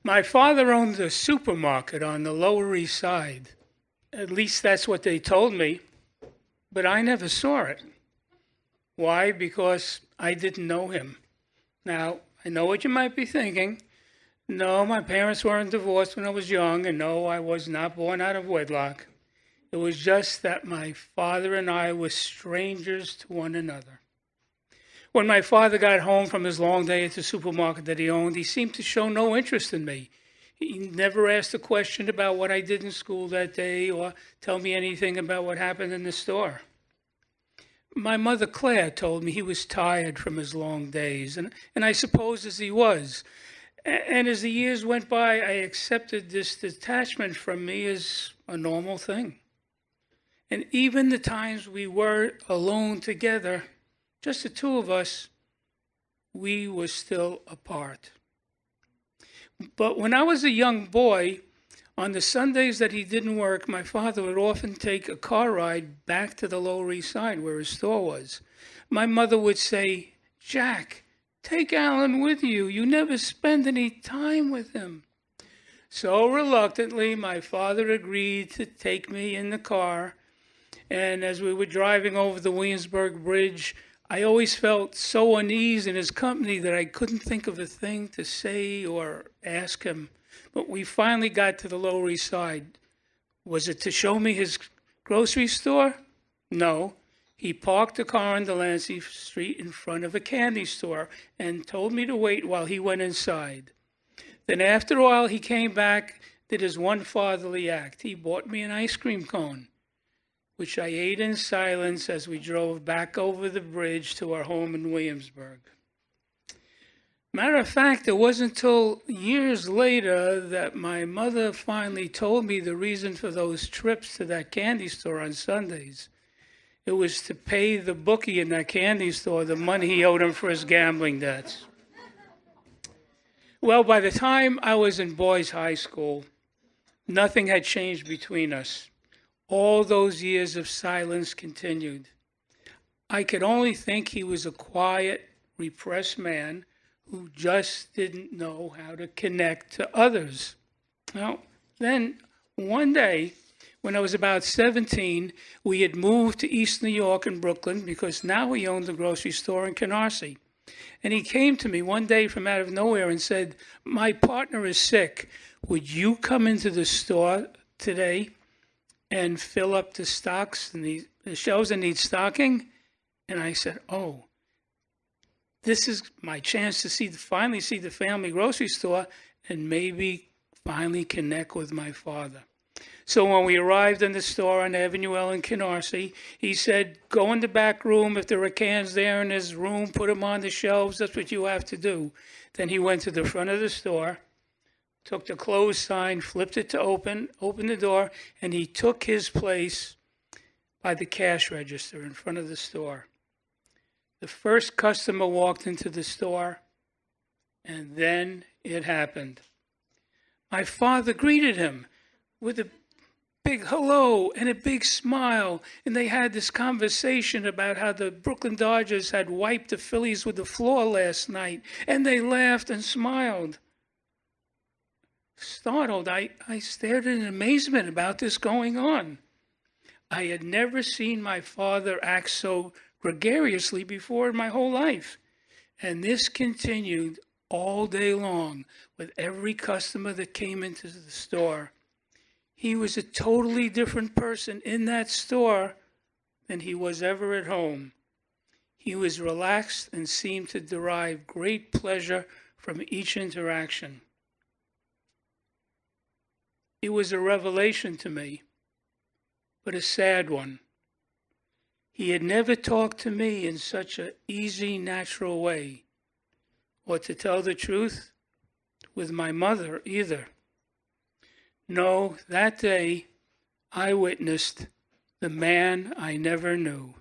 My father owned a supermarket on the Lower East Side. At least that's what they told me, but I never saw it. Why? Because I didn't know him. Now, I know what you might be thinking. No, my parents weren't divorced when I was young, and no, I was not born out of wedlock. It was just that my father and I were strangers to one another. When my father got home from his long day at the supermarket that he owned, he seemed to show no interest in me. He never asked a question about what I did in school that day or tell me anything about what happened in the store. My mother, Claire, told me he was tired from his long days, and I suppose as he was. And as the years went by, I accepted this detachment from me as a normal thing. And even the times we were alone together, just the two of us, we were still apart. But when I was a young boy, on the Sundays that he didn't work, my father would often take a car ride back to the Lower East Side where his store was. My mother would say, "Jack, take Allan with you. You never spend any time with him." So reluctantly, my father agreed to take me in the car. And as we were driving over the Williamsburg Bridge, I always felt so uneasy in his company that I couldn't think of a thing to say or ask him. But we finally got to the Lower East Side. Was it to show me his grocery store? No. He parked the car on Delancey Street in front of a candy store and told me to wait while he went inside. Then after a while, he came back, did his one fatherly act. He bought me an ice cream cone, which I ate in silence as we drove back over the bridge to our home in Williamsburg. Matter of fact, it wasn't until years later that my mother finally told me the reason for those trips to that candy store on Sundays. It was to pay the bookie in that candy store the money he owed him for his gambling debts. Well, by the time I was in boys' high school, nothing had changed between us. All those years of silence continued. I could only think he was a quiet, repressed man who just didn't know how to connect to others. Now, then one day, when I was about 17, we had moved to East New York and Brooklyn because now he owned a grocery store in Canarsie. And he came to me one day from out of nowhere and said, "My partner is sick. Would you come into the store today and fill up the stocks and the shelves that need stocking?" And I said, "Oh, this is my chance to finally see the family grocery store and maybe finally connect with my father." So when we arrived in the store on Avenue L in Canarsie, he said, "Go in the back room. If there are cans there in his room, put them on the shelves. That's what you have to do." Then he went to the front of the store, took the close sign, flipped it to opened the door, and he took his place by the cash register in front of the store. The first customer walked into the store, and then it happened. My father greeted him with a big hello and a big smile, and they had this conversation about how the Brooklyn Dodgers had wiped the Phillies with the floor last night, and they laughed and smiled. Startled, I stared in amazement about this going on. I had never seen my father act so gregariously before in my whole life. And this continued all day long with every customer that came into the store. He was a totally different person in that store than he was ever at home. He was relaxed and seemed to derive great pleasure from each interaction. It was a revelation to me, but a sad one. He had never talked to me in such an easy, natural way, or to tell the truth, with my mother either. No, that day I witnessed the man I never knew.